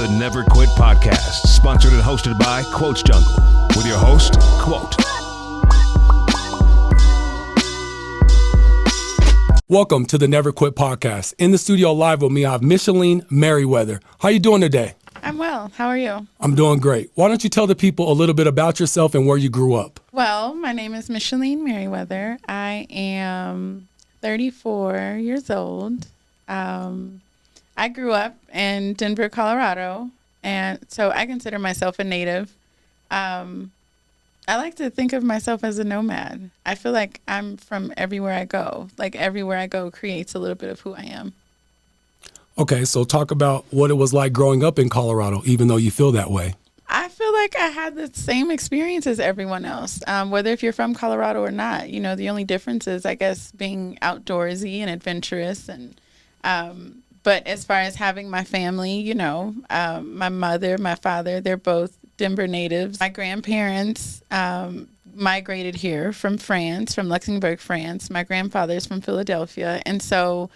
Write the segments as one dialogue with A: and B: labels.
A: The Never Quit Podcast, sponsored and hosted by Quotes Jungle, with your host, Quote.
B: Welcome to the Never Quit Podcast. In the studio live with me, I have Micheline Merriwether. How you doing today?
C: I'm well. How are you?
B: I'm doing great. Why don't you tell the people a little bit about yourself and where you grew up?
C: Well, my name is Micheline Merriwether. I am 34 years old. I grew up in Denver, Colorado, and so I consider myself a native. I like to think of myself as a nomad. I feel like I'm from everywhere I go. Like everywhere I go creates a little bit of who I am.
B: Okay, so talk about what it was like growing up in Colorado, even though you feel that way.
C: I feel like I had the same experience as everyone else, whether if you're from Colorado or not. You know, the only difference is, I guess, being outdoorsy and adventurous. And but as far as having my family, you know, my mother, my father, they're both Denver natives. My grandparents migrated here from France, from Luxembourg, France. My grandfather's from Philadelphia. And so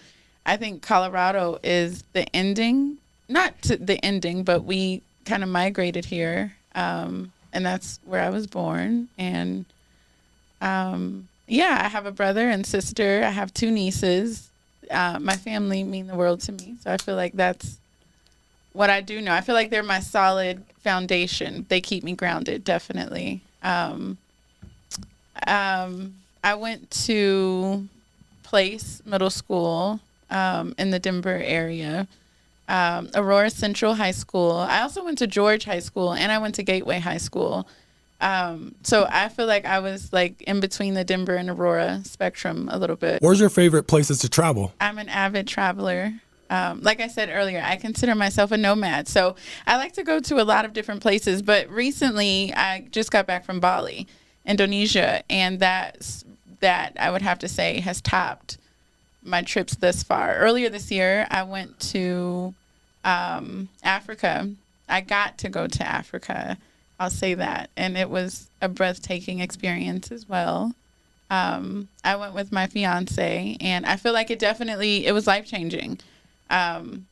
C: I think Colorado is the ending, not to the ending, but we kind of migrated here. And that's where I was born. And yeah, I have a brother and sister. I have two nieces. My family mean the world to me. So I feel like that's what I do know. I feel like they're my solid foundation. They keep me grounded, definitely. I went to Place Middle School in the Denver area, Aurora Central High School. I also went to George High School, and I went to Gateway High School. So I feel like I was like in between the Denver and Aurora spectrum a little bit.
B: Where's your favorite places to travel?
C: I'm an avid traveler. Like I said earlier, I consider myself a nomad. So I like to go to a lot of different places. But recently, I just got back from Bali, Indonesia, and that I would have to say has topped my trips thus far. Earlier this year, I went to Africa. I got to go to Africa. I'll say that. And it was a breathtaking experience as well. I went with my fiance, and I feel like it was life-changing. And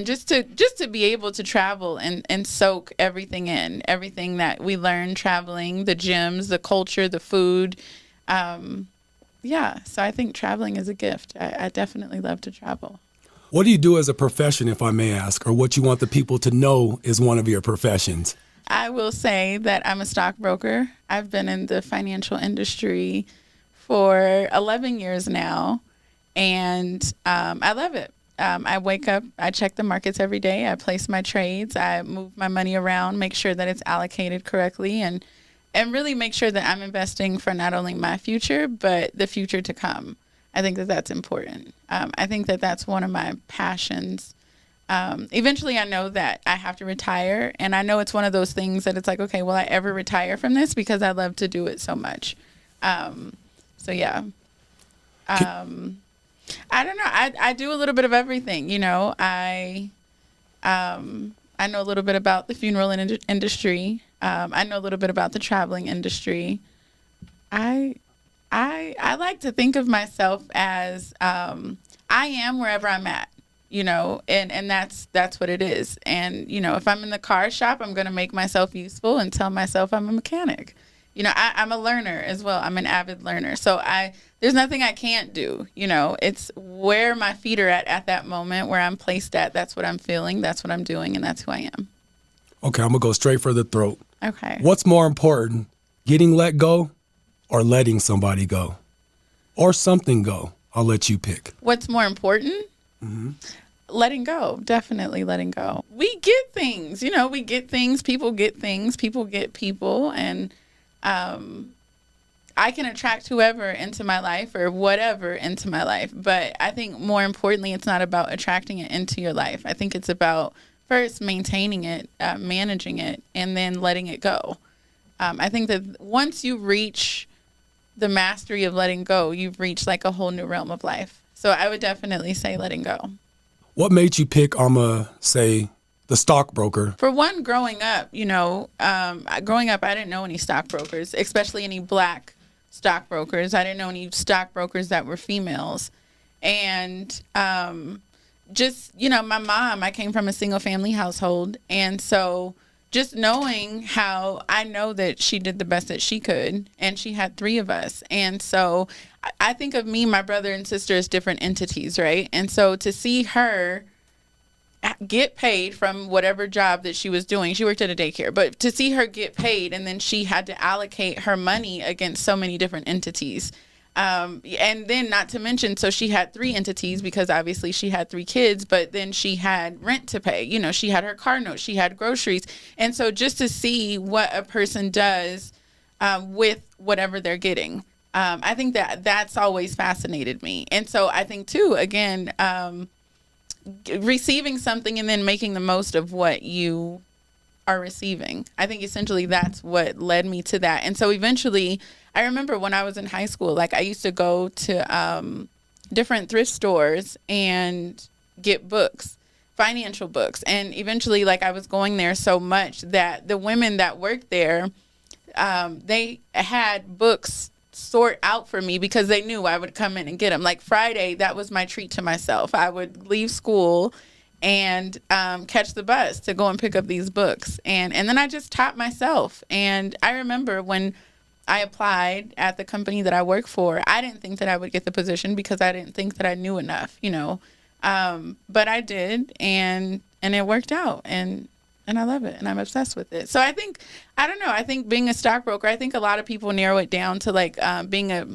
C: just to be able to travel and soak everything in, everything that we learn traveling, the gyms, the culture, the food. Yeah, so I think traveling is a gift. I definitely love to travel.
B: What do you do as a profession, if I may ask, or what you want the people to know is one of your professions?
C: I will say that I'm a stockbroker. I've been in the financial industry for 11 years now, and I love it. I wake up, I check the markets every day, I place my trades, I move my money around, make sure that it's allocated correctly, and really make sure that I'm investing for not only my future, but the future to come. I think that that's important. I think that that's one of my passions. Eventually, I know that I have to retire, and I know it's one of those things that it's like, okay, will I ever retire from this? Because I love to do it so much. So, yeah. I don't know. I do a little bit of everything. You know, I know a little bit about the funeral industry. I know a little bit about the traveling industry. I like to think of myself as I am wherever I'm at, you know, and that's what it is. And, you know, if I'm in the car shop, I'm going to make myself useful and tell myself I'm a mechanic. You know, I'm a learner as well. I'm an avid learner. So there's nothing I can't do. You know, it's where my feet are at that moment, where I'm placed at. That's what I'm feeling. That's what I'm doing. And that's who I am.
B: Okay, I'm going to go straight for the throat.
C: Okay.
B: What's more important, getting let go or letting somebody go? Or something go? I'll let you pick.
C: What's more important?
B: Mm-hmm.
C: Letting go. Definitely letting go. We get things. You know, we get things. People get things. People get people. And I can attract whoever into my life or whatever into my life. But I think more importantly, it's not about attracting it into your life. I think it's about first maintaining it, managing it, and then letting it go. I think that once you reach the mastery of letting go, you've reached like a whole new realm of life. So I would definitely say letting go.
B: What made you pick, say, the stockbroker?
C: For one, growing up, you know, I didn't know any stockbrokers, especially any black stockbrokers. I didn't know any stockbrokers that were females. And just, my mom, I came from a single family household. And so just knowing how I know that she did the best that she could, and she had 3 of us. And so I think of me, my brother and sister as different entities, right? And so to see her get paid from whatever job that she was doing, she worked at a daycare, but to see her get paid and then she had to allocate her money against so many different entities. And then not to mention, so she had 3 entities because obviously she had 3 kids, but then she had rent to pay, she had her car note, she had groceries. And so just to see what a person does with whatever they're getting, I think that's always fascinated me. And so I think too, again, receiving something and then making the most of what you are receiving. I think essentially that's what led me to that. And so eventually, I remember when I was in high school, like I used to go to different thrift stores and get books, financial books. And eventually, like I was going there so much that the women that worked there, they had books sort out for me because they knew I would come in and get them. Like Friday, that was my treat to myself. I would leave school and catch the bus to go and pick up these books. And then I just taught myself. And I remember when I applied at the company that I work for, I didn't think that I would get the position because I didn't think that I knew enough, but I did, and it worked out, and I love it, and I'm obsessed with it. So I think being a stockbroker, I think a lot of people narrow it down to like being a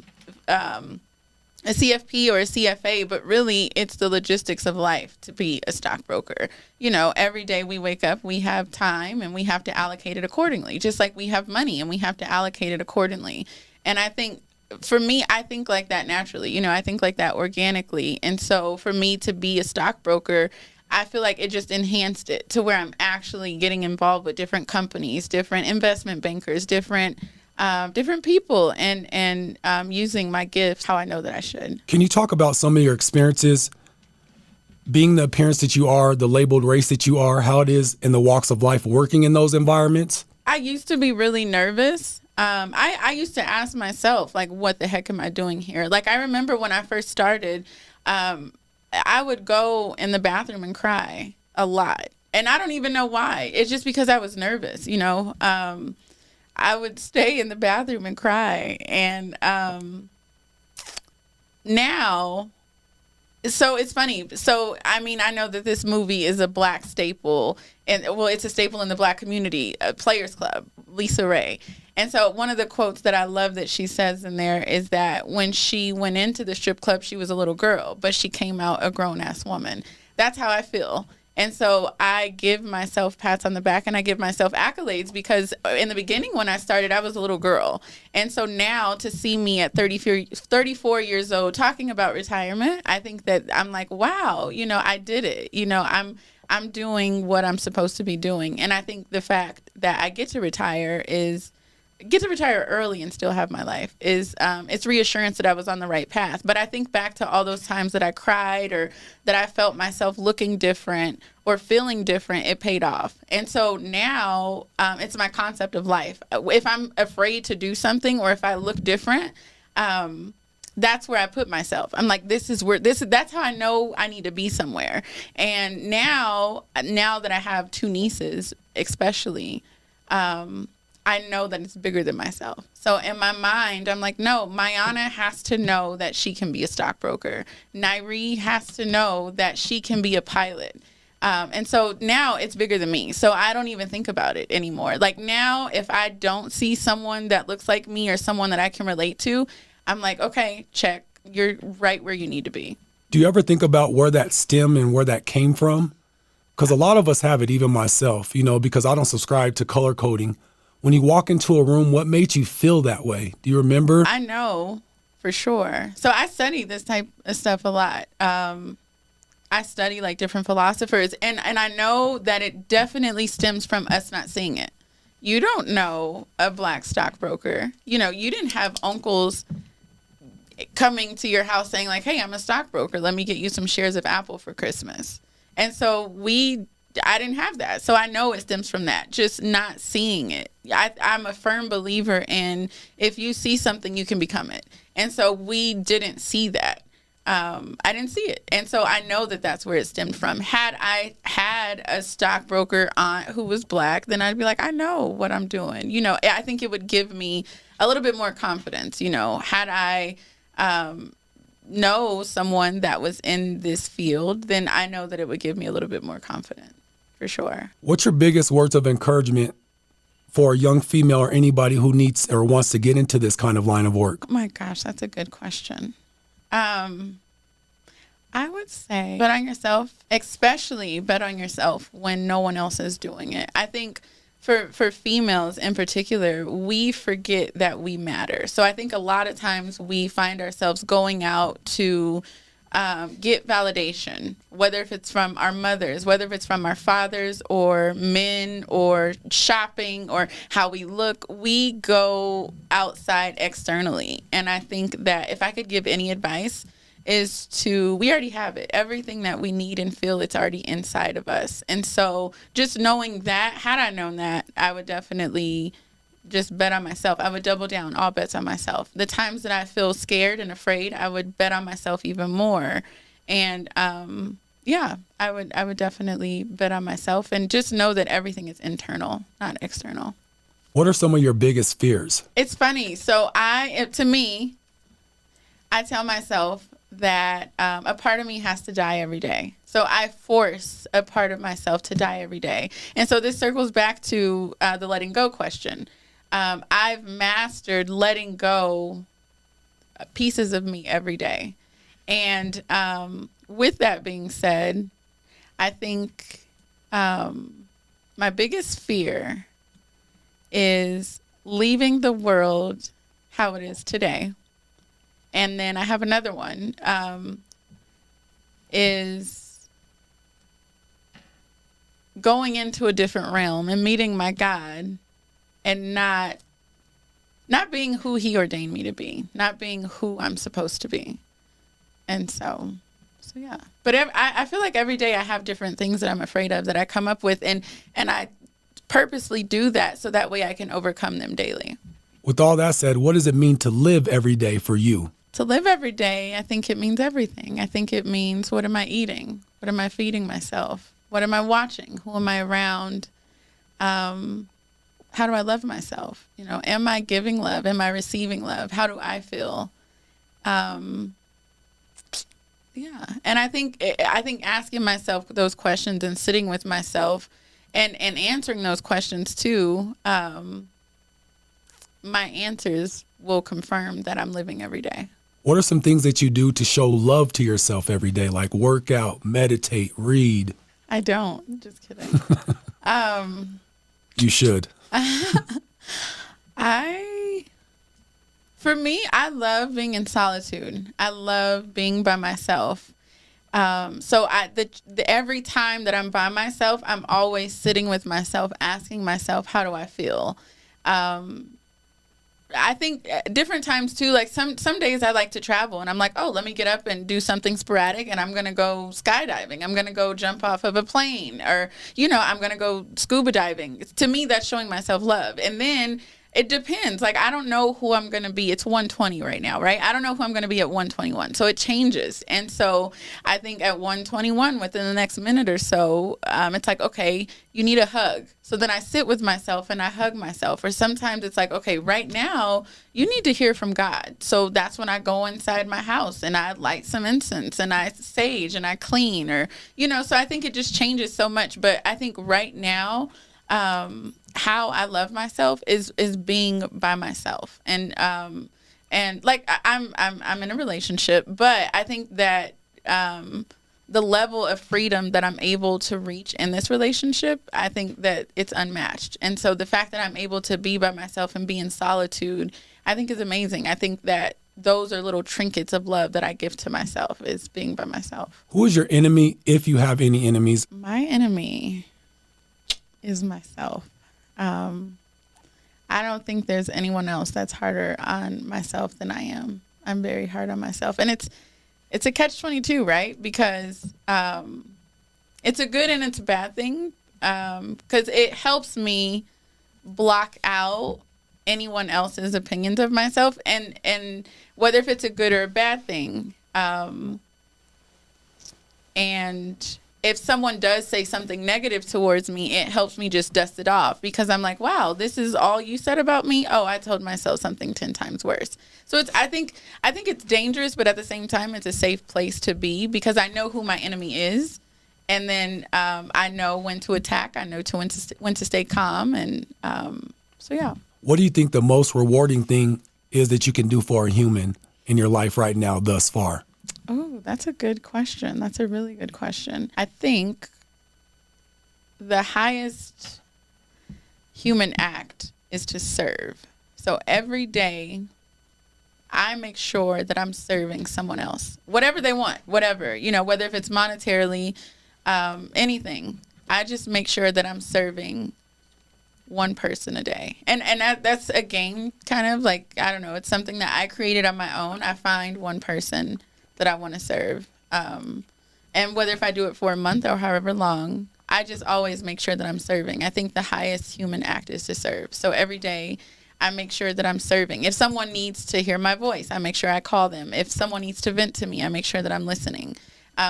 C: CFP or a CFA, but really it's the logistics of life to be a stockbroker. Every day we wake up, we have time and we have to allocate it accordingly, just like we have money and we have to allocate it accordingly. And I think for me, I think like that naturally, I think like that organically. And so for me to be a stockbroker, I feel like it just enhanced it to where I'm actually getting involved with different companies, different investment bankers, different people, and using my gifts how I know that I should.
B: Can you talk about some of your experiences being the appearance that you are, the labeled race that you are, how it is in the walks of life working in those environments?
C: I used to be really nervous. I used to ask myself, like, what the heck am I doing here? Like, I remember when I first started, I would go in the bathroom and cry a lot. And I don't even know why. It's just because I was nervous, I would stay in the bathroom and cry. And now, so it's funny. So, I mean, I know that this movie is a Black staple. And, well, it's a staple in the Black community, Players Club, Lisa Ray. And so one of the quotes that I love that she says in there is that when she went into the strip club, she was a little girl, but she came out a grown-ass woman. That's how I feel. And so I give myself pats on the back and I give myself accolades because in the beginning when I started, I was a little girl. And so now to see me at 34 years old talking about retirement, I think that I'm like, wow, I did it. I'm doing what I'm supposed to be doing. And I think the fact that I get to retire early and still have my life is it's reassurance that I was on the right path. But I think back to all those times that I cried or that I felt myself looking different or feeling different, it paid off. And so now it's my concept of life. If I'm afraid to do something or if I look different, that's where I put myself. I'm like, that's how I know I need to be somewhere. And now that I have 2 nieces, especially, I know that it's bigger than myself. So in my mind, I'm like, no, Mayana has to know that she can be a stockbroker. Nairi has to know that she can be a pilot. And so now it's bigger than me. So I don't even think about it anymore. Like now, if I don't see someone that looks like me or someone that I can relate to, I'm like, okay, check. You're right where you need to be.
B: Do you ever think about where that stemmed and where that came from? Because a lot of us have it, even myself, because I don't subscribe to color coding. When you walk into a room, what made you feel that way? Do you remember?
C: I know for sure. So I study this type of stuff a lot. I study like different philosophers, and I know that it definitely stems from us not seeing it. You don't know a Black stockbroker. You didn't have uncles coming to your house saying like, hey, I'm a stockbroker. Let me get you some shares of Apple for Christmas. And so I didn't have that. So I know it stems from that, just not seeing it. I'm a firm believer in if you see something, you can become it. And so we didn't see that. I didn't see it. And so I know that that's where it stemmed from. Had I had a stockbroker aunt who was Black, then I'd be like, I know what I'm doing. You know, I think it would give me a little bit more confidence. You know, had I know someone that was in this field, then I know that it would give me a little bit more confidence, for sure.
B: What's your biggest words of encouragement for a young female or anybody who needs or wants to get into this kind of line of work?
C: Oh my gosh, that's a good question. I would say bet on yourself, especially bet on yourself when no one else is doing it. I think for females in particular, we forget that we matter. So I think a lot of times we find ourselves going out to get validation, whether if it's from our mothers, whether if it's from our fathers or men or shopping or how we look, we go outside externally. And I think that if I could give any advice is we already have it. Everything that we need and feel, it's already inside of us. And so just knowing that, had I known that, I would definitely just bet on myself. I would double down, all bets on myself. The times that I feel scared and afraid, I would bet on myself even more. And I would definitely bet on myself and just know that everything is internal, not external.
B: What are some of your biggest fears?
C: It's funny. So I tell myself that a part of me has to die every day. So I force a part of myself to die every day. And so this circles back to the letting go question. I've mastered letting go pieces of me every day. And with that being said, I think my biggest fear is leaving the world how it is today. And then I have another one, is going into a different realm and meeting my God and not being who he ordained me to be, not being who I'm supposed to be. And so yeah. But I feel like every day I have different things that I'm afraid of that I come up with, and I purposely do that so that way I can overcome them daily.
B: With all that said, what does it mean to live every day for you?
C: To live every day, I think it means everything. I think it means, what am I eating? What am I feeding myself? What am I watching? Who am I around? How do I love myself? You know, am I giving love? Am I receiving love? How do I feel? And I think asking myself those questions and sitting with myself and answering those questions too, my answers will confirm that I'm living every day.
B: What are some things that you do to show love to yourself every day, like work out, meditate, read?
C: I don't. Just kidding.
B: You should.
C: For me, I love being in solitude. I love being by myself. So every time that I'm by myself, I'm always sitting with myself, asking myself, how do I feel? I think different times too, like some days I like to travel and I'm like, oh, let me get up and do something sporadic and I'm going to go skydiving. I'm going to go jump off of a plane, or, I'm going to go scuba diving. To me, that's showing myself love. And then it depends. Like, I don't know who I'm going to be. It's 120 right now, right? I don't know who I'm going to be at 121. So it changes. And so I think at 121, within the next minute or so, it's like, okay, you need a hug. So then I sit with myself and I hug myself. Or sometimes it's like, okay, right now you need to hear from God. So that's when I go inside my house and I light some incense and I sage and I clean, or, so I think it just changes so much. But I think right now, how I love myself is being by myself. And like I'm in a relationship, but I think that, the level of freedom that I'm able to reach in this relationship, I think that it's unmatched. And so the fact that I'm able to be by myself and be in solitude, I think is amazing. I think that those are little trinkets of love that I give to myself, is being by myself.
B: Who is your enemy, if you have any enemies?
C: My enemy is myself. I don't think there's anyone else that's harder on myself than I am. I'm very hard on myself. And it's a catch-22, right? Because it's a good and it's a bad thing, because it helps me block out anyone else's opinions of myself. And whether if it's a good or a bad thing, And if someone does say something negative towards me, it helps me just dust it off, because I'm like, wow, this is all you said about me. Oh, I told myself something 10 times worse. So I think it's dangerous, but at the same time, it's a safe place to be, because I know who my enemy is. And then I know when to attack. I know when to stay calm. And so, yeah.
B: What do you think the most rewarding thing is that you can do for a human in your life right now thus far?
C: Oh, that's a good question. That's a really good question. I think the highest human act is to serve. So every day I make sure that I'm serving someone else, whatever they want, whatever, whether if it's monetarily, anything. I just make sure that I'm serving one person a day. And that's a game, kind of like, I don't know, it's something that I created on my own. I find one person that I want to serve. And whether if I do it for a month or however long, I just always make sure that I'm serving. I think the highest human act is to serve. So every day I make sure that I'm serving. If someone needs to hear my voice, I make sure I call them. If someone needs to vent to me, I make sure that I'm listening.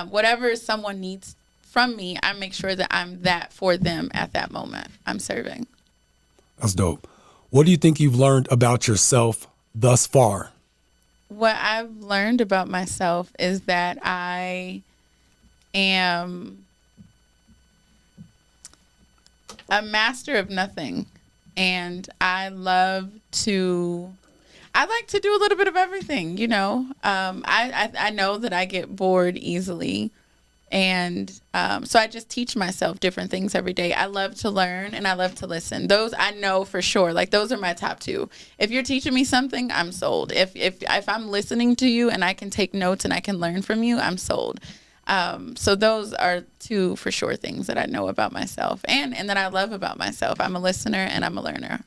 C: Whatever someone needs from me, I make sure that I'm that for them at that moment. I'm serving.
B: That's dope. What do you think you've learned about yourself thus far?
C: What I've learned about myself is that I am a master of nothing. And I like to do a little bit of everything, I know that I get bored easily. And so I just teach myself different things every day. I love to learn and I love to listen. Those I know for sure. Like, those are my top two. If you're teaching me something, I'm sold. If I'm listening to you and I can take notes and I can learn from you, I'm sold. So those are two for sure things that I know about myself and that I love about myself. I'm a listener and I'm a learner.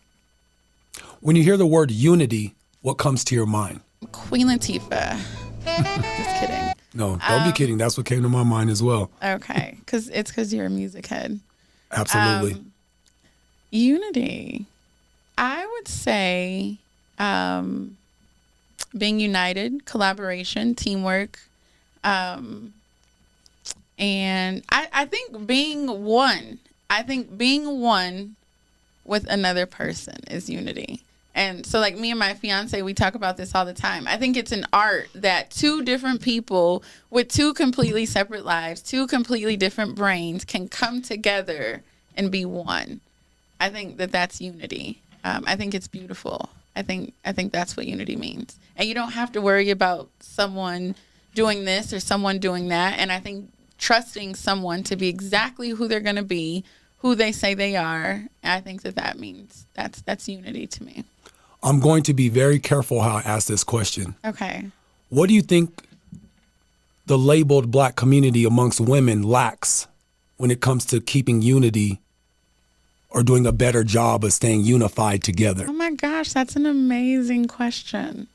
B: When you hear the word unity, what comes to your mind?
C: Queen Latifah. Just kidding.
B: No, don't be kidding. That's what came to my mind as well.
C: Okay, because you're a music head.
B: Absolutely.
C: Unity. I would say being united, collaboration, teamwork, and I think being one. I think being one with another person is unity. And so, like, me and my fiance, we talk about this all the time. I think it's an art that two different people with two completely separate lives, two completely different brains can come together and be one. I think that's unity. I think it's beautiful. I think that's what unity means. And you don't have to worry about someone doing this or someone doing that. And I think trusting someone to be exactly who they're going to be, who they say they are, I think that means that's unity to me.
B: I'm going to be very careful how I ask this question.
C: Okay.
B: What do you think the labeled Black community amongst women lacks when it comes to keeping unity or doing a better job of staying unified together?
C: Oh my gosh, that's an amazing question.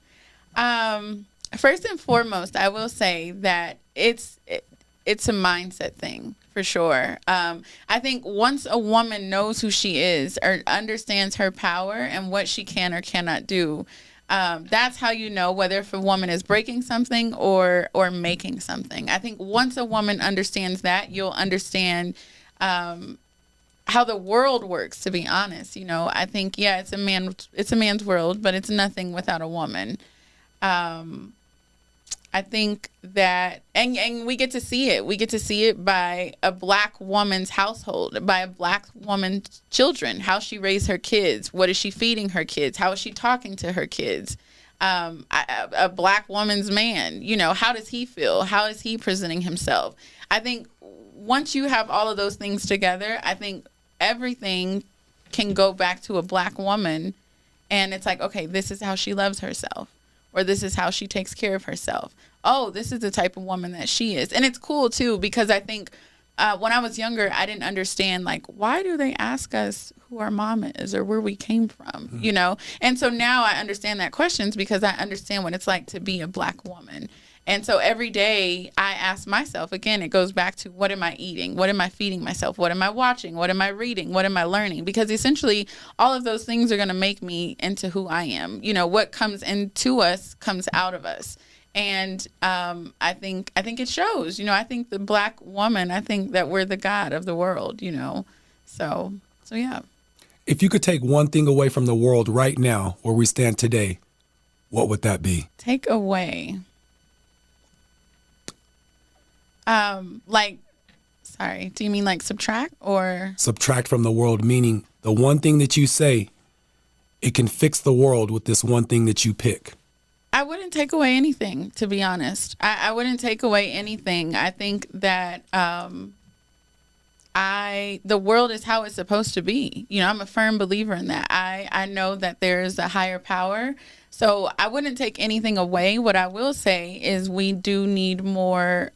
C: First and foremost, I will say that it's a mindset thing. For sure. I think once a woman knows who she is or understands her power and what she can or cannot do, that's how you know whether if a woman is breaking something or making something. I think once a woman understands that, you'll understand how the world works, to be honest. I think, yeah, it's a man's world, but it's nothing without a woman. I think that, and we get to see it. We get to see it by a Black woman's household, by a Black woman's children, how she raised her kids. What is she feeding her kids? How is she talking to her kids? A Black woman's man, how does he feel? How is he presenting himself? I think once you have all of those things together, I think everything can go back to a Black woman. And it's like, okay, this is how she loves herself. Or this is how she takes care of herself. Oh, this is the type of woman that she is. And it's cool, too, because I think when I was younger, I didn't understand, like, why do they ask us who our mom is or where we came from, And so now I understand that questions because I understand what it's like to be a Black woman. And so every day I ask myself, again, it goes back to what am I eating? What am I feeding myself? What am I watching? What am I reading? What am I learning? Because essentially all of those things are going to make me into who I am. What comes into us comes out of us. And I think it shows. I think the Black woman, I think that we're the God of the world. So yeah.
B: If you could take one thing away from the world right now, where we stand today, what would that be?
C: Take away. Sorry, do you mean like subtract or?
B: Subtract from the world, meaning the one thing that you say, it can fix the world with this one thing that you pick.
C: I wouldn't take away anything, to be honest. I wouldn't take away anything. I think that the world is how it's supposed to be. I'm a firm believer in that. I know that there's a higher power. So I wouldn't take anything away. What I will say is we do need more.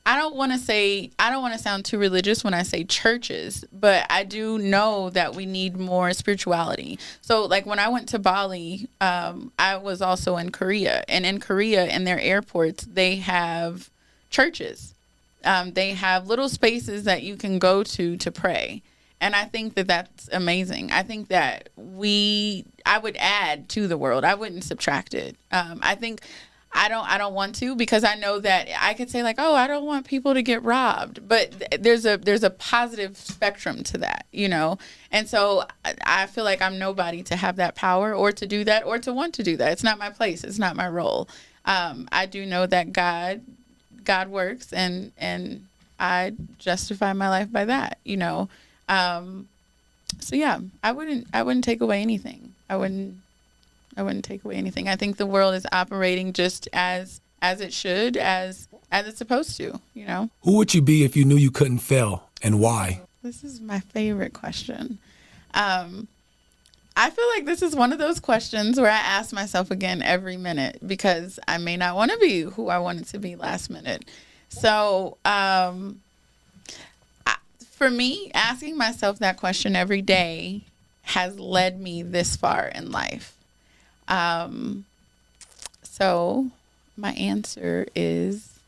C: I don't want to sound too religious when I say churches, but I do know that we need more spirituality. So like when I went to Bali, I was also in Korea, and in Korea, in their airports, they have churches. They have little spaces that you can go to pray. And I think that that's amazing. I think that I would add to the world. I wouldn't subtract it. I don't want to, because I know that I could say like, oh, I don't want people to get robbed. But there's a positive spectrum to that, And so I feel like I'm nobody to have that power or to do that or to want to do that. It's not my place. It's not my role. I do know that God works, and I justify my life by that, So yeah, I wouldn't take away anything. I wouldn't take away anything. I think the world is operating just as it should, as it's supposed to,
B: Who would you be if you knew you couldn't fail, and why?
C: This is my favorite question. I feel like this is one of those questions where I ask myself again every minute, because I may not want to be who I wanted to be last minute. So, for me, asking myself that question every day has led me this far in life. So my answer is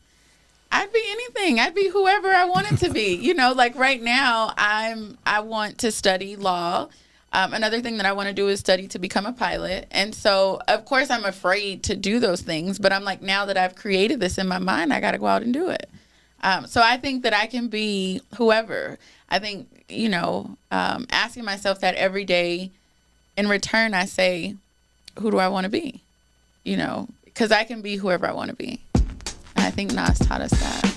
C: I'd be anything. I'd be whoever I wanted to be. Like right now I want to study law. Another thing that I want to do is study to become a pilot. And so of course I'm afraid to do those things, but I'm like, now that I've created this in my mind, I got to go out and do it. So I think that I can be whoever. I think, asking myself that every day, in return, I say, who do I want to be? Because I can be whoever I want to be. And I think Nas taught us that.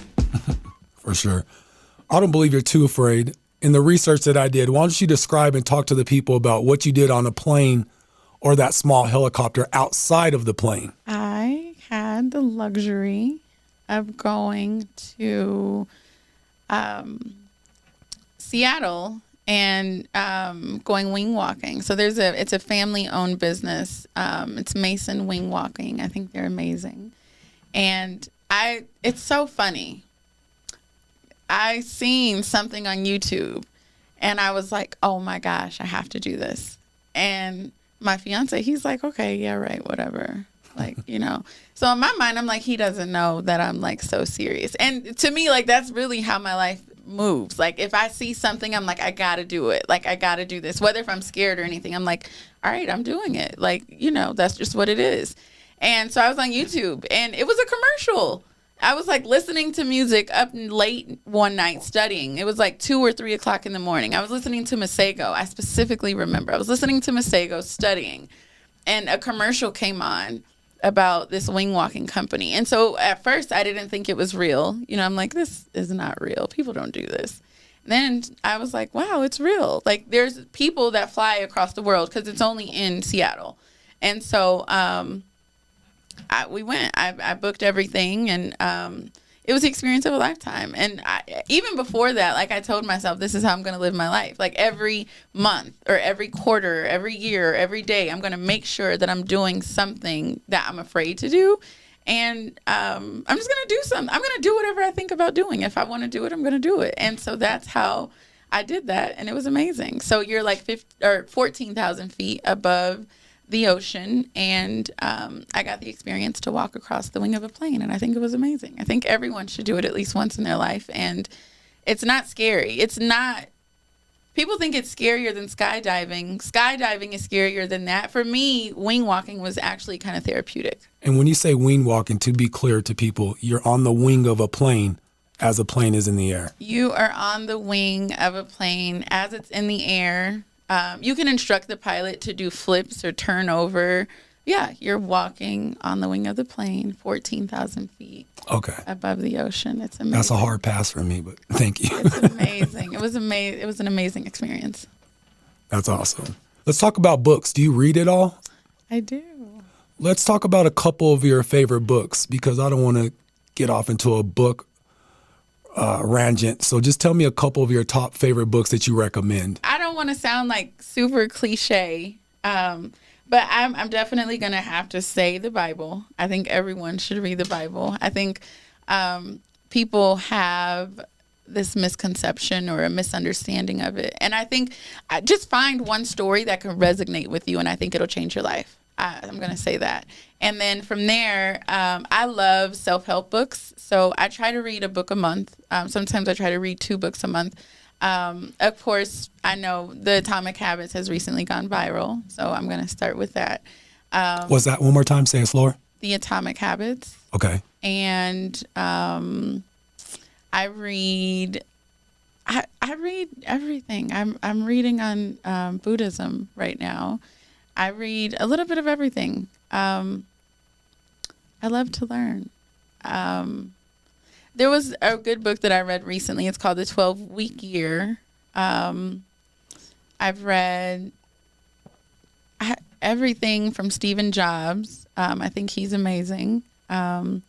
B: For sure. I don't believe you're too afraid. In the research that I did, why don't you describe and talk to the people about what you did on a plane or that small helicopter outside of the plane?
C: I had the luxury of going to Seattle and going wing walking. So it's a family-owned business. It's Mason Wing Walking. I think they're amazing. And it's so funny. I seen something on YouTube and I was like, oh my gosh, I have to do this. And my fiance, he's like, okay, yeah, right, whatever. Like, So in my mind, I'm like, he doesn't know that I'm like so serious. And to me, like, that's really how my life moves. Like if I see something, I'm like, I gotta do it. Like I gotta do this. Whether if I'm scared or anything, I'm like, all right, I'm doing it. Like, that's just what it is. And so I was on YouTube and it was a commercial. I was like listening to music up late one night studying. It was like 2 or 3 o'clock in the morning. I was listening to Masego. I specifically remember I was listening to Masego studying, and a commercial came on about this wing walking company. And so at first I didn't think it was real. I'm like, this is not real. People don't do this. And then I was like, wow, it's real. Like there's people that fly across the world because it's only in Seattle. And so we went. I booked everything, and it was the experience of a lifetime. And even before that, like I told myself, this is how I'm going to live my life. Like every month or every quarter, every year, every day, I'm going to make sure that I'm doing something that I'm afraid to do. And I'm just going to do something. I'm going to do whatever I think about doing. If I want to do it, I'm going to do it. And so that's how I did that. And it was amazing. So you're like 14,000 feet above the ocean, and I got the experience to walk across the wing of a plane, and I think it was amazing. I think everyone should do it at least once in their life, and it's not scary. It's not people think it's scarier than skydiving. Skydiving is scarier than that. For me, wing walking was actually kind of therapeutic.
B: And when you say wing walking, to be clear to people, you're on the wing of a plane as a plane is in the air.
C: You are on the wing of a plane as it's in the air. You can instruct the pilot to do flips or turn over. Yeah, you're walking on the wing of the plane, 14,000 feet above the ocean. It's amazing.
B: That's a hard pass for me, but thank you.
C: It's amazing. It was amazing. It was an amazing experience.
B: That's awesome. Let's talk about books. Do you read it all?
C: I do.
B: Let's talk about a couple of your favorite books, because I don't want to get off into a book rangent. So just tell me a couple of your top favorite books that you recommend.
C: I don't want to sound like super cliche, but I'm definitely going to have to say the Bible. I think everyone should read the Bible. I think people have this misconception or a misunderstanding of it. And I think just find one story that can resonate with you, and I think it'll change your life. I'm going to say that. And then from there, I love self-help books. So I try to read a book a month. Sometimes I try to read 2 books a month. Of course, I know the Atomic Habits has recently gone viral. So I'm going to start with that.
B: What's that? One more time? Say it slower.
C: The Atomic Habits.
B: Okay.
C: And I read everything. I'm reading on Buddhism right now. I read a little bit of everything. I love to learn. There was a good book that I read recently. It's called The 12-Week Year. I've read everything from Stephen Jobs. I think he's amazing. I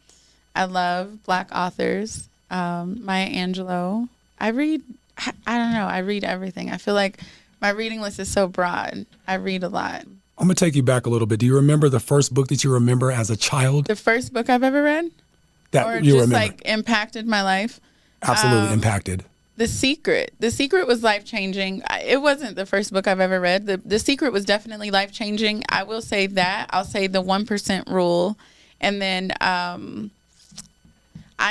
C: love Black authors. Maya Angelou. I don't know. I read everything. I feel like my reading list is so broad. I read a lot.
B: I'm going to take you back a little bit. Do you remember the first book that you remember as a child?
C: The first book I've ever read?
B: That
C: or
B: you
C: just
B: remember?
C: Like impacted my life?
B: Absolutely impacted.
C: The Secret. The Secret was life-changing. It wasn't the first book I've ever read. The Secret was definitely life-changing. I will say that. I'll say the 1% Rule. And then I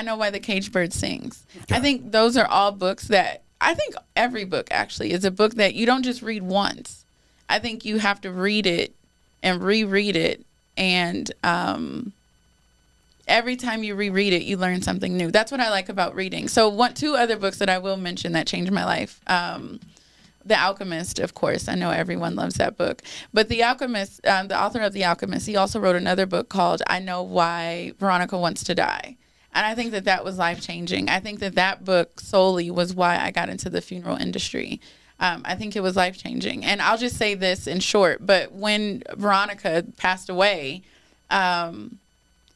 C: Know Why the Caged Bird Sings. Okay. I think those are all books that, I think every book actually is a book that you don't just read once. I think you have to read it and reread it. And every time you reread it, you learn something new. That's what I like about reading. So 2 other books that I will mention that changed my life. The Alchemist, of course. I know everyone loves that book. But The Alchemist, the author of The Alchemist, he also wrote another book called I Know Why Veronica Wants to Die. And I think that was life-changing. I think that book solely was why I got into the funeral industry. I think it was life-changing. And I'll just say this in short, but when Veronica passed away,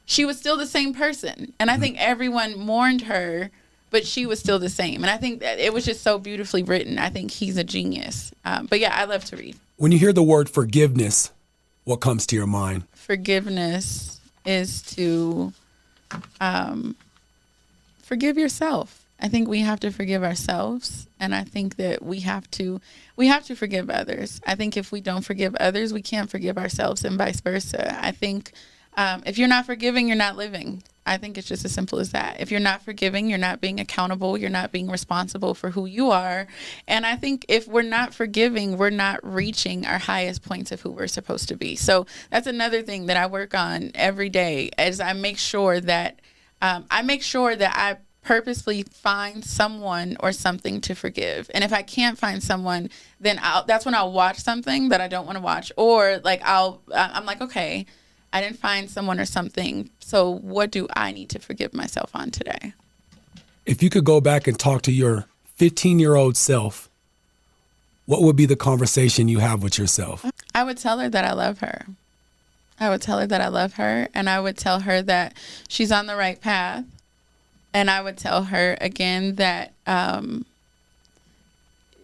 C: she was still the same person. And I think everyone mourned her, but she was still the same. And I think that it was just so beautifully written. I think he's a genius. But yeah, I love to read.
B: When you hear the word forgiveness, what comes to your mind?
C: Forgiveness is to forgive yourself. I think we have to forgive ourselves, and I think that we have to forgive others. I think if we don't forgive others, we can't forgive ourselves, and vice versa. I think if you're not forgiving, you're not living. I think it's just as simple as that. If you're not forgiving, you're not being accountable. You're not being responsible for who you are. And I think if we're not forgiving, we're not reaching our highest points of who we're supposed to be. So that's another thing that I work on every day, as I make sure that I purposely find someone or something to forgive. And if I can't find someone, then that's when I'll watch something that I don't want to watch. Or like I'm like, okay, I didn't find someone or something. So what do I need to forgive myself on today?
B: If you could go back and talk to your 15-year-old self, what would be the conversation you have with yourself?
C: I would tell her that I love her. I would tell her that I love her, and I would tell her that she's on the right path. And I would tell her again that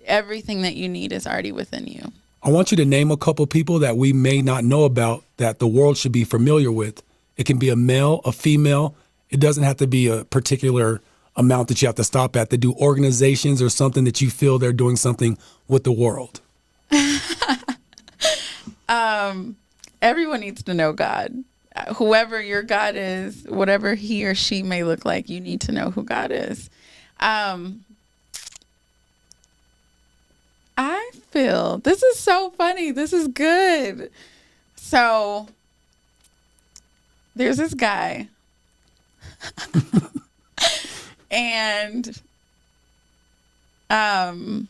C: everything that you need is already within you.
B: I want you to name a couple people that we may not know about that the world should be familiar with. It can be a male, a female. It doesn't have to be a particular amount that you have to stop at. They do organizations or something that you feel they're doing something with the world.
C: Everyone needs to know God. Whoever your God is, whatever he or she may look like, you need to know who God is. feel. This is so funny. This is good. So there's this guy. And I don't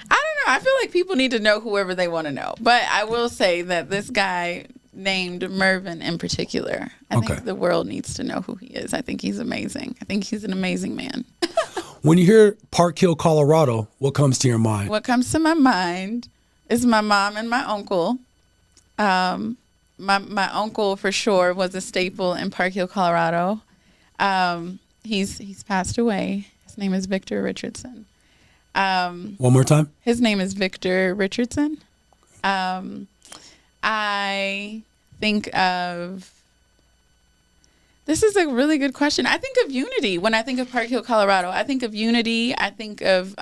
C: know. I feel like people need to know whoever they want to know. But I will say that this guy named Mervin in particular, I think the world needs to know who he is. I think he's amazing. I think he's an amazing man.
B: When you hear Park Hill, Colorado, what comes to your mind?
C: What comes to my mind is my mom and my uncle. My uncle for sure was a staple in Park Hill, Colorado. He's passed away. His name is Victor Richardson.
B: One more time.
C: His name is Victor Richardson. I think of, this is a really good question. I think of unity when I think of Park Hill, Colorado. I think of unity. I think of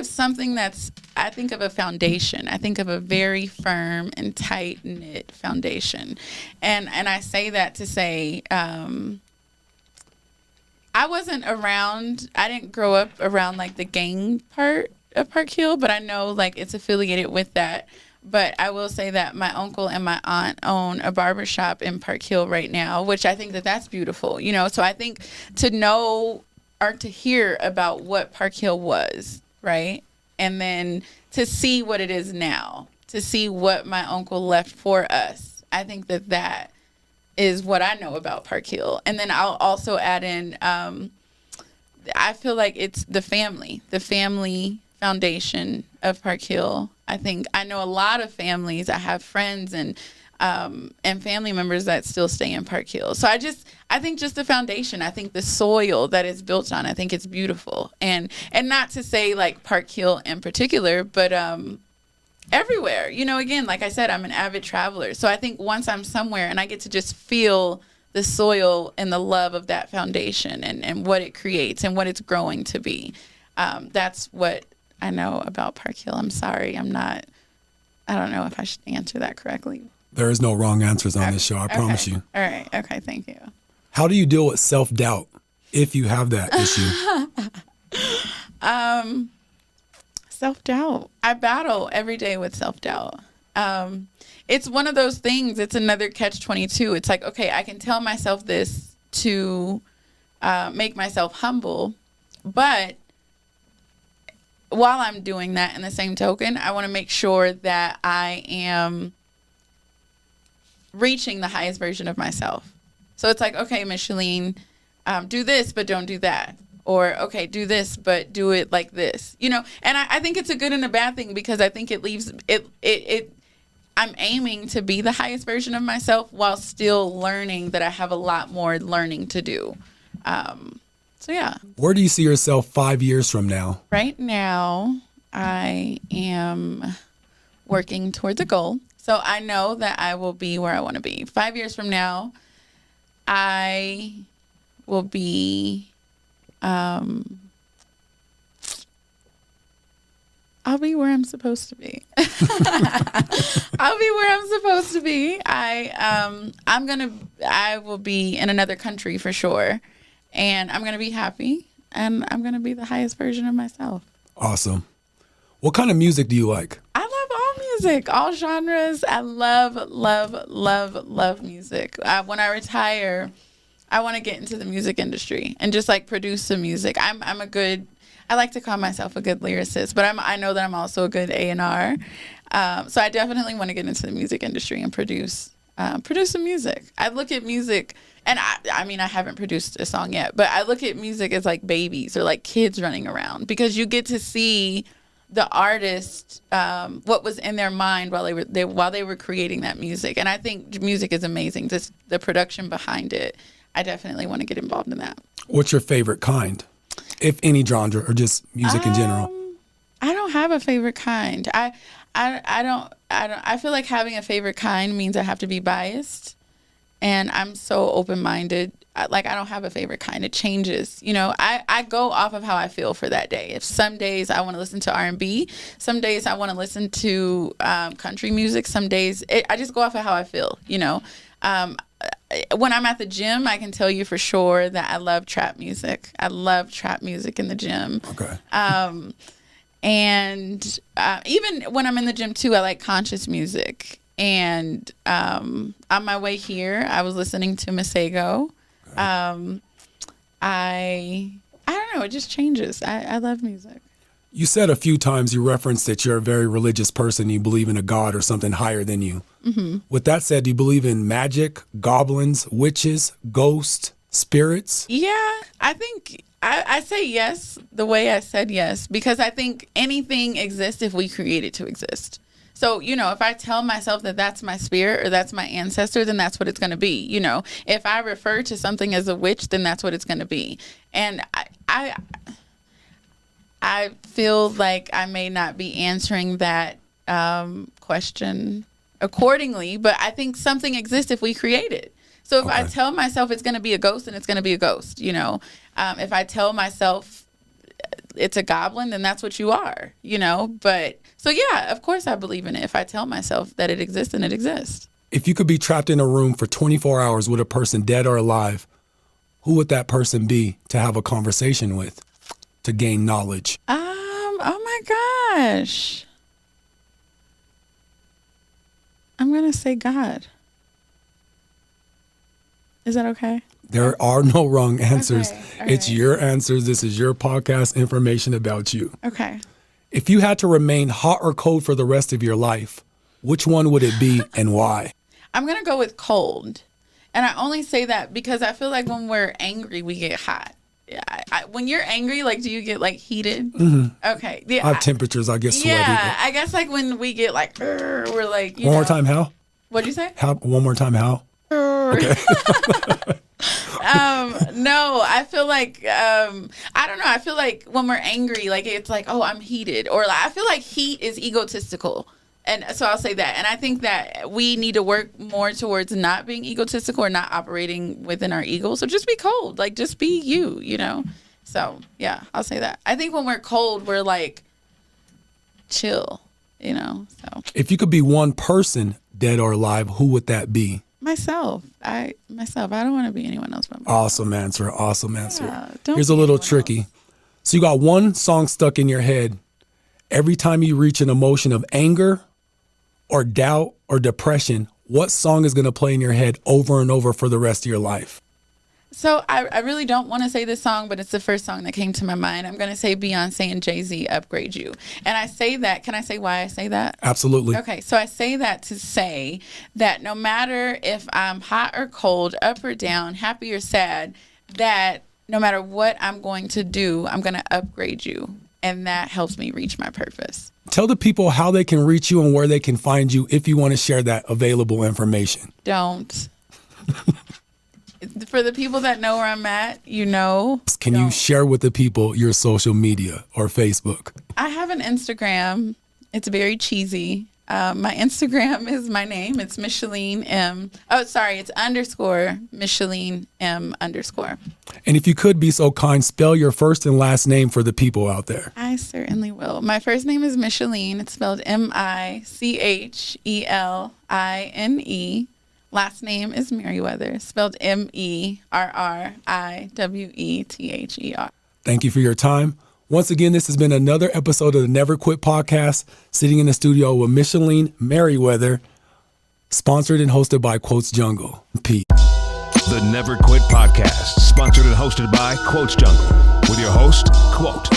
C: something I think of a foundation. I think of a very firm and tight knit foundation, and I say that to say, I wasn't around. I didn't grow up around like the gang part of Park Hill, but I know like it's affiliated with that. But I will say that my uncle and my aunt own a barbershop in Park Hill right now, which I think that's beautiful, you know. So I think to know or to hear about what Park Hill was, right? And then to see what it is now, to see what my uncle left for us. I think that is what I know about Park Hill. And then I'll also add in, I feel like it's the family foundation of Park Hill. I think I know a lot of families. I have friends and family members that still stay in Park Hill. So I think just the foundation. I think the soil that it's built on. I think it's beautiful. And not to say like Park Hill in particular, but everywhere. You know, again, like I said, I'm an avid traveler. So I think once I'm somewhere and I get to just feel the soil and the love of that foundation and what it creates and what it's growing to be. That's what I know about Park Hill. I'm sorry. I don't know if I should answer that correctly.
B: There is no wrong answers on this show. I promise you.
C: All right. Okay. Thank you.
B: How do you deal with self-doubt if you have that issue?
C: Self-doubt. I battle every day with self-doubt. It's one of those things. It's another catch-22. It's like, okay, I can tell myself this to make myself humble, but while I'm doing that, in the same token, I want to make sure that I am reaching the highest version of myself. So it's like, okay, Micheline, do this, but don't do that. Or, okay, do this, but do it like this. You know, and I think it's a good and a bad thing because I think it leaves I'm aiming to be the highest version of myself while still learning that I have a lot more learning to do. So, yeah.
B: Where do you see yourself 5 years from now?
C: Right now, I am working towards a goal. So I know that I will be where I want to be. 5 years from now, I will be, I'll be where I'm supposed to be. I'll be where I'm supposed to be. I will be in another country for sure. And I'm going to be happy, and I'm going to be the highest version of myself.
B: Awesome. What kind of music do you like?
C: I love all music, all genres. I love, love, love, love music. When I retire, I want to get into the music industry and just like produce some music. I like to call myself a good lyricist, but I know that I'm also a good A&R. So I definitely want to get into the music industry and produce some music. I look at music. And I mean, I haven't produced a song yet, but I look at music as like babies or like kids running around because you get to see the artist, what was in their mind while they were creating that music. And I think music is amazing. Just the production behind it. I definitely want to get involved in that.
B: What's your favorite kind, if any genre, or just music in general?
C: I don't have a favorite kind. I feel like having a favorite kind means I have to be biased. And I'm so open-minded. I don't have a favorite kind. It changes. You know, I go off of how I feel for that day. If some days I want to listen to R&B, some days I want to listen to country music, some days I just go off of how I feel, you know. When I'm at the gym, I can tell you for sure that I love trap music. I love trap music in the gym.
B: Okay.
C: And even when I'm in the gym too, I like conscious music. And on my way here, I was listening to Masego. I don't know, it just changes. I love music.
B: You said a few times, you referenced that you're a very religious person. You believe in a God or something higher than you. Mm-hmm. With that said, do you believe in magic, goblins, witches, ghosts, spirits?
C: Yeah, I think I say yes the way I said yes, because I think anything exists if we create it to exist. So, if I tell myself that that's my spirit or that's my ancestor, then that's what it's going to be. If I refer to something as a witch, then that's what it's going to be. And I feel like I may not be answering that question accordingly, but I think something exists if we create it. So if I tell myself it's going to be a ghost, then it's going to be a ghost. If I tell myself it's a goblin, then that's what you are. But so yeah, of course I believe in it. If I tell myself that it exists, then it exists. If
B: you could be trapped in a room for 24 hours with a person dead or alive, who would that person be to have a conversation with? To gain knowledge?
C: Oh my gosh. I'm going to say God. Is that okay?
B: There are no wrong answers.
C: Okay.
B: It's your answers. This is your podcast, information about you.
C: Okay.
B: If you had to remain hot or cold for the rest of your life, which one would it be and why?
C: I'm going to go with cold. And I only say that because I feel like when we're angry, we get hot. When you're angry, do you get heated?
B: Mm-hmm.
C: Okay. Yeah,
B: I have temperatures. I get sweaty.
C: Yeah, I guess when we get we're like,
B: One more time, how?
C: What'd you say?
B: One more time, how? Okay.
C: No, I feel like, I don't know. I feel like when we're angry, it's oh, I'm heated. Or I feel like heat is egotistical. And so I'll say that. And I think that we need to work more towards not being egotistical or not operating within our ego. So just be cold. Just be you, So, yeah, I'll say that. I think when we're cold, we're chill, So.
B: If you could be one person, dead or alive, who would that be?
C: Myself. I don't want to be anyone else but myself.
B: Awesome answer. Awesome answer.
C: Yeah,
B: Here's a little tricky.
C: Else.
B: So you got one song stuck in your head. Every time you reach an emotion of anger or doubt or depression, what song is going to play in your head over and over for the rest of your life?
C: So I really don't want to say this song, but it's the first song that came to my mind. I'm going to say Beyonce and Jay-Z, Upgrade You. And I say that, can I say why I say that?
B: Absolutely.
C: Okay, so I say that to say that no matter if I'm hot or cold, up or down, happy or sad, that no matter what I'm going to do, I'm going to upgrade you. And that helps me reach my purpose.
B: Tell the people how they can reach you and where they can find you if you want to share that available information.
C: Don't. For the people that know where I'm at,
B: Can you share with the people your social media or Facebook?
C: I have an Instagram. It's very cheesy. My Instagram is my name. It's Micheline M. Oh, sorry. It's _ Micheline M _.
B: And if you could be so kind, spell your first and last name for the people out there.
C: I certainly will. My first name is Micheline. It's spelled Micheline. Last name is Merriwether, spelled Merriwether.
B: Thank you for your time. Once again, this has been another episode of the Never Quit Podcast, sitting in the studio with Micheline Merriwether, sponsored and hosted by Quotes Jungle. Peace.
A: The Never Quit Podcast, sponsored and hosted by Quotes Jungle, with your host, Quote.